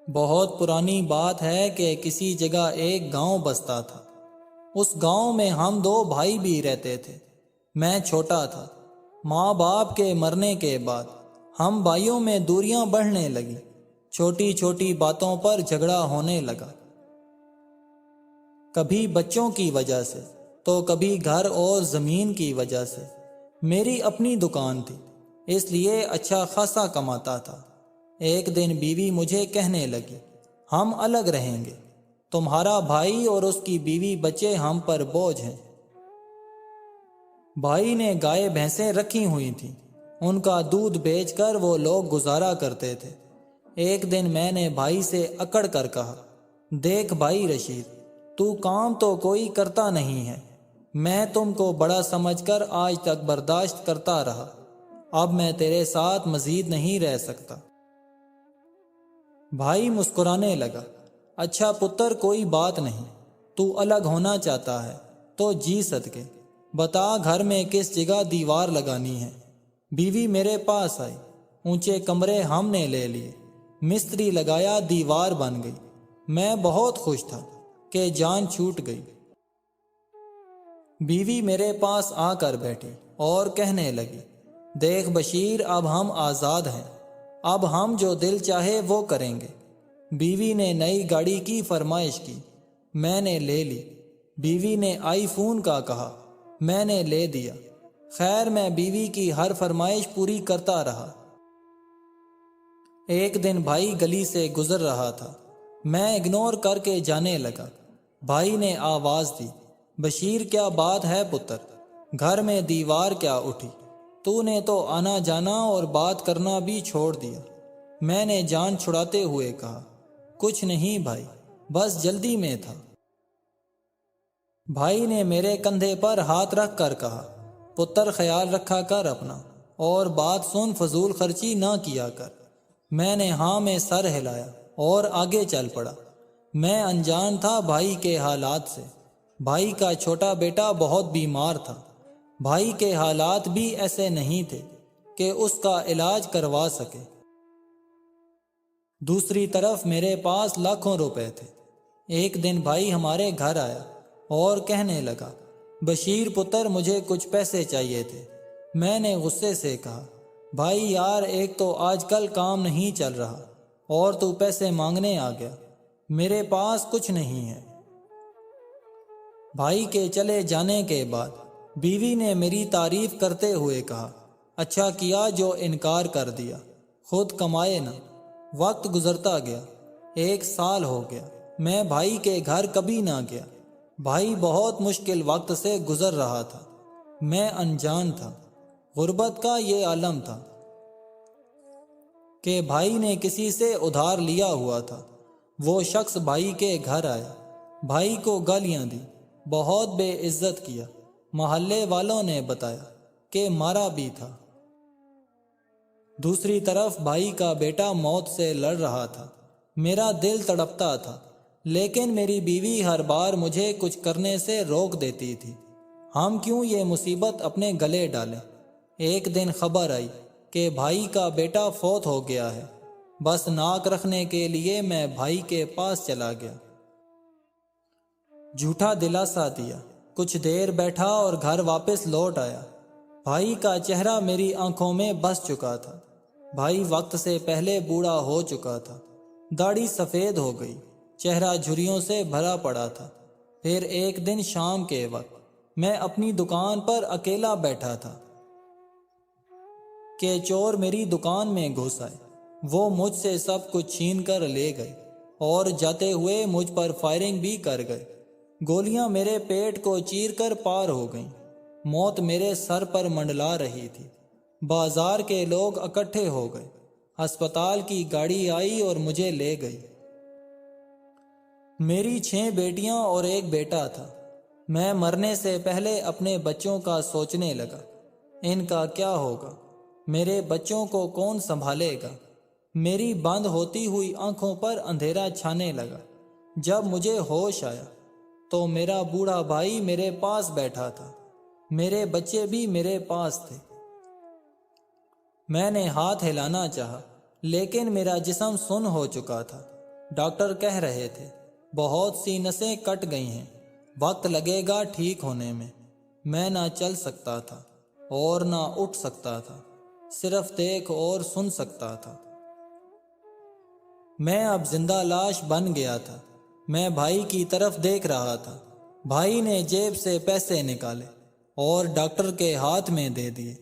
بہت پرانی بات ہے کہ کسی جگہ ایک گاؤں بستا تھا۔ اس گاؤں میں ہم دو بھائی بھی رہتے تھے۔ میں چھوٹا تھا۔ ماں باپ کے مرنے کے بعد ہم بھائیوں میں دوریاں بڑھنے لگی۔ چھوٹی چھوٹی باتوں پر جھگڑا ہونے لگا، کبھی بچوں کی وجہ سے تو کبھی گھر اور زمین کی وجہ سے۔ میری اپنی دکان تھی، اس لیے اچھا خاصا کماتا تھا۔ ایک دن بیوی مجھے کہنے لگی، ہم الگ رہیں گے، تمہارا بھائی اور اس کی بیوی بچے ہم پر بوجھ ہیں۔ بھائی نے گائے بھینسیں رکھی ہوئی تھیں، ان کا دودھ بیچ کر وہ لوگ گزارا کرتے تھے۔ ایک دن میں نے بھائی سے اکڑ کر کہا، دیکھ بھائی رشید، تو کام تو کوئی کرتا نہیں ہے۔ میں تم کو بڑا سمجھ کر آج تک برداشت کرتا رہا، اب میں تیرے ساتھ مزید نہیں رہ سکتا۔ بھائی مسکرانے لگا، اچھا پتر کوئی بات نہیں، تو الگ ہونا چاہتا ہے تو جی صدقے، بتا گھر میں کس جگہ دیوار لگانی ہے۔ بیوی میرے پاس آئی، اونچے کمرے ہم نے لے لیے، مستری لگایا، دیوار بن گئی۔ میں بہت خوش تھا کہ جان چھوٹ گئی۔ بیوی میرے پاس آ کر بیٹھی اور کہنے لگی، دیکھ بشیر، اب ہم آزاد ہیں، اب ہم جو دل چاہے وہ کریں گے۔ بیوی نے نئی گاڑی کی فرمائش کی، میں نے لے لی۔ بیوی نے آئی فون کا کہا، میں نے لے دیا۔ خیر میں بیوی کی ہر فرمائش پوری کرتا رہا۔ ایک دن بھائی گلی سے گزر رہا تھا، میں اگنور کر کے جانے لگا۔ بھائی نے آواز دی، بشیر کیا بات ہے پتر، گھر میں دیوار کیا اٹھی؟ تو نے تو آنا جانا اور بات کرنا بھی چھوڑ دیا۔ میں نے جان چھڑاتے ہوئے کہا، کچھ نہیں بھائی، بس جلدی میں تھا۔ بھائی نے میرے کندھے پر ہاتھ رکھ کر کہا، پتر خیال رکھا کر اپنا، اور بات سن، فضول خرچی نہ کیا کر۔ میں نے ہاں میں سر ہلایا اور آگے چل پڑا۔ میں انجان تھا بھائی کے حالات سے۔ بھائی کا چھوٹا بیٹا بہت بیمار تھا۔ بھائی کے حالات بھی ایسے نہیں تھے کہ اس کا علاج کروا سکے۔ دوسری طرف میرے پاس لاکھوں روپے تھے۔ ایک دن بھائی ہمارے گھر آیا اور کہنے لگا، بشیر پتر مجھے کچھ پیسے چاہیے تھے۔ میں نے غصے سے کہا، بھائی یار، ایک تو آج کل کام نہیں چل رہا اور تو پیسے مانگنے آ گیا، میرے پاس کچھ نہیں ہے۔ بھائی کے چلے جانے کے بعد بیوی نے میری تعریف کرتے ہوئے کہا، اچھا کیا جو انکار کر دیا، خود کمائے نا۔ وقت گزرتا گیا، 1 سال ہو گیا، میں بھائی کے گھر کبھی نہ گیا۔ بھائی بہت مشکل وقت سے گزر رہا تھا، میں انجان تھا۔ غربت کا یہ عالم تھا کہ بھائی نے کسی سے ادھار لیا ہوا تھا۔ وہ شخص بھائی کے گھر آیا، بھائی کو گالیاں دی، بہت بے عزت کیا۔ محلے والوں نے بتایا کہ مارا بھی تھا۔ دوسری طرف بھائی کا بیٹا موت سے لڑ رہا تھا۔ میرا دل تڑپتا تھا، لیکن میری بیوی ہر بار مجھے کچھ کرنے سے روک دیتی تھی۔ ہم کیوں یہ مصیبت اپنے گلے ڈالیں؟ ایک دن خبر آئی کہ بھائی کا بیٹا فوت ہو گیا ہے۔ بس ناک رکھنے کے لیے میں بھائی کے پاس چلا گیا۔ جھوٹا دلاسا دیا، کچھ دیر بیٹھا اور گھر واپس لوٹ آیا۔ بھائی کا چہرہ میری آنکھوں میں بس چکا تھا۔ بھائی وقت سے پہلے بوڑھا ہو چکا تھا، داڑھی سفید ہو گئی، چہرہ جھریوں سے بھرا پڑا تھا۔ پھر ایک دن شام کے وقت میں اپنی دکان پر اکیلا بیٹھا تھا کہ چور میری دکان میں گھس آئے۔ وہ مجھ سے سب کچھ چھین کر لے گئے اور جاتے ہوئے مجھ پر فائرنگ بھی کر گئے۔ گولیاں میرے پیٹ کو چیر کر پار ہو گئیں۔ موت میرے سر پر منڈلا رہی تھی۔ بازار کے لوگ اکٹھے ہو گئے۔ ہسپتال کی گاڑی آئی اور مجھے لے گئی۔ میری 6 بیٹیاں اور 1 بیٹا تھا۔ میں مرنے سے پہلے اپنے بچوں کا سوچنے لگا، ان کا کیا ہوگا؟ میرے بچوں کو کون سنبھالے گا؟ میری بند ہوتی ہوئی آنکھوں پر اندھیرا چھانے لگا۔ جب مجھے ہوش آیا تو میرا بوڑھا بھائی میرے پاس بیٹھا تھا، میرے بچے بھی میرے پاس تھے۔ میں نے ہاتھ ہلانا چاہا، لیکن میرا جسم سن ہو چکا تھا۔ ڈاکٹر کہہ رہے تھے بہت سی نسیں کٹ گئی ہیں، وقت لگے گا ٹھیک ہونے میں۔ میں نہ چل سکتا تھا اور نہ اٹھ سکتا تھا، صرف دیکھ اور سن سکتا تھا۔ میں اب زندہ لاش بن گیا تھا۔ میں بھائی کی طرف دیکھ رہا تھا۔ بھائی نے جیب سے پیسے نکالے اور ڈاکٹر کے ہاتھ میں دے دیے۔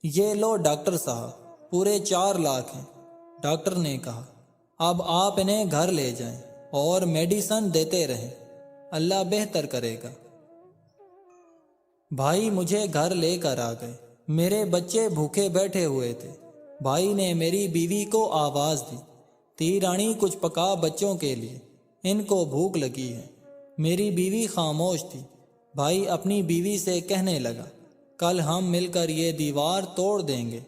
یہ لو ڈاکٹر صاحب، پورے 4 لاکھ ہیں۔ ڈاکٹر نے کہا اب آپ انہیں گھر لے جائیں اور میڈیسن دیتے رہیں، اللہ بہتر کرے گا۔ بھائی مجھے گھر لے کر آ گئے۔ میرے بچے بھوکے بیٹھے ہوئے تھے۔ بھائی نے میری بیوی کو آواز دی، تی رانی کچھ پکا بچوں کے لیے، ان کو بھوک لگی ہے۔ میری بیوی خاموش تھی۔ بھائی اپنی بیوی سے کہنے لگا کل ہم مل کر یہ دیوار توڑ دیں گے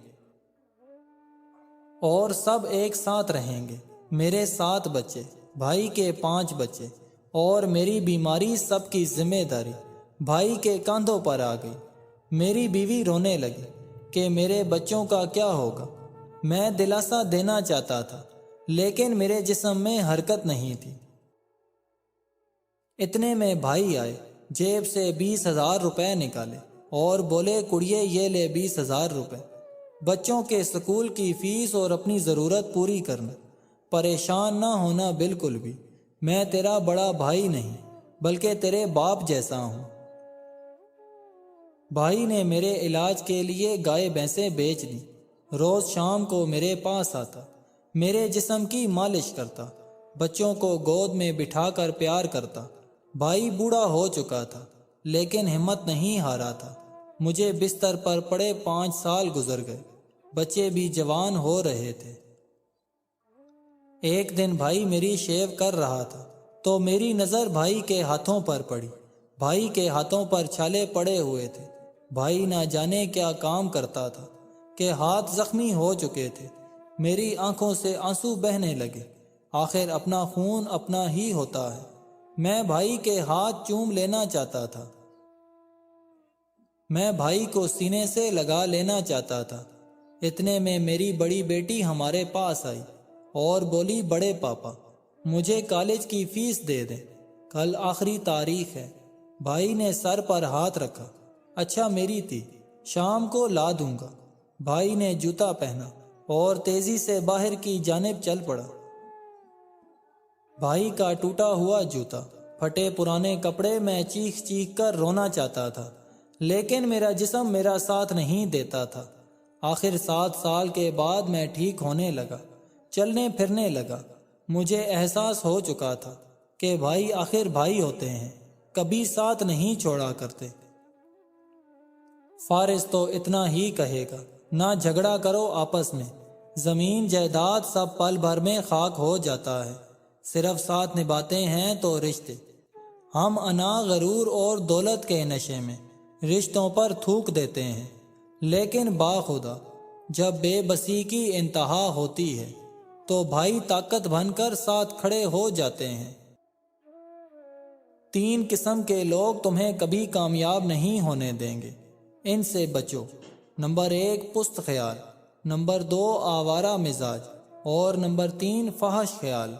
اور سب ایک ساتھ رہیں گے۔ میرے 7 بچے، بھائی کے 5 بچے اور میری بیماری، سب کی ذمہ داری بھائی کے کاندھوں پر آ گئی۔ میری بیوی رونے لگی کہ میرے بچوں کا کیا ہوگا۔ میں دلاسا دینا چاہتا تھا لیکن میرے جسم میں حرکت نہیں تھی۔ اتنے میں بھائی آئے، جیب سے 20,000 روپے نکالے اور بولے کڑیے یہ لے 20,000 روپے، بچوں کے سکول کی فیس اور اپنی ضرورت پوری کرنا، پریشان نہ ہونا بالکل بھی۔ میں تیرا بڑا بھائی نہیں بلکہ تیرے باپ جیسا ہوں۔ بھائی نے میرے علاج کے لیے گائے بھینسیں بیچ دی۔ روز شام کو میرے پاس آتا، میرے جسم کی مالش کرتا، بچوں کو گود میں بٹھا کر پیار کرتا۔ بھائی بوڑھا ہو چکا تھا لیکن ہمت نہیں ہارا تھا۔ مجھے بستر پر پڑے 5 سال گزر گئے، بچے بھی جوان ہو رہے تھے۔ ایک دن بھائی میری شیو کر رہا تھا تو میری نظر بھائی کے ہاتھوں پر پڑی۔ بھائی کے ہاتھوں پر چھالے پڑے ہوئے تھے۔ بھائی نہ جانے کیا کام کرتا تھا کہ ہاتھ زخمی ہو چکے تھے۔ میری آنکھوں سے آنسو بہنے لگے۔ آخر اپنا خون اپنا ہی ہوتا ہے۔ میں بھائی کے ہاتھ چوم لینا چاہتا تھا۔ میں بھائی کو سینے سے لگا لینا چاہتا تھا۔ اتنے میں میری بڑی بیٹی ہمارے پاس آئی اور بولی بڑے پاپا مجھے کالج کی فیس دے دیں، کل آخری تاریخ ہے۔ بھائی نے سر پر ہاتھ رکھا، اچھا میری تھی، شام کو لا دوں گا۔ بھائی نے جوتا پہنا اور تیزی سے باہر کی جانب چل پڑا۔ بھائی کا ٹوٹا ہوا جوتا، پھٹے پرانے کپڑے، میں چیخ چیخ کر رونا چاہتا تھا لیکن میرا جسم میرا ساتھ نہیں دیتا تھا۔ آخر 7 سال کے بعد میں ٹھیک ہونے لگا، چلنے پھرنے لگا۔ مجھے احساس ہو چکا تھا کہ بھائی آخر بھائی ہوتے ہیں، کبھی ساتھ نہیں چھوڑا کرتے۔ فارس تو اتنا ہی کہے گا، نہ جھگڑا کرو آپس میں، زمین جائیداد سب پل بھر میں خاک ہو جاتا ہے، صرف ساتھ نبھاتے ہیں تو رشتے۔ ہم انا، غرور اور دولت کے نشے میں رشتوں پر تھوک دیتے ہیں، لیکن باخدا جب بے بسی کی انتہا ہوتی ہے تو بھائی طاقت بن کر ساتھ کھڑے ہو جاتے ہیں۔ 3 قسم کے لوگ تمہیں کبھی کامیاب نہیں ہونے دیں گے، ان سے بچو۔ نمبر 1 پست خیال، نمبر 2 آوارہ مزاج اور نمبر 3 فحش خیال۔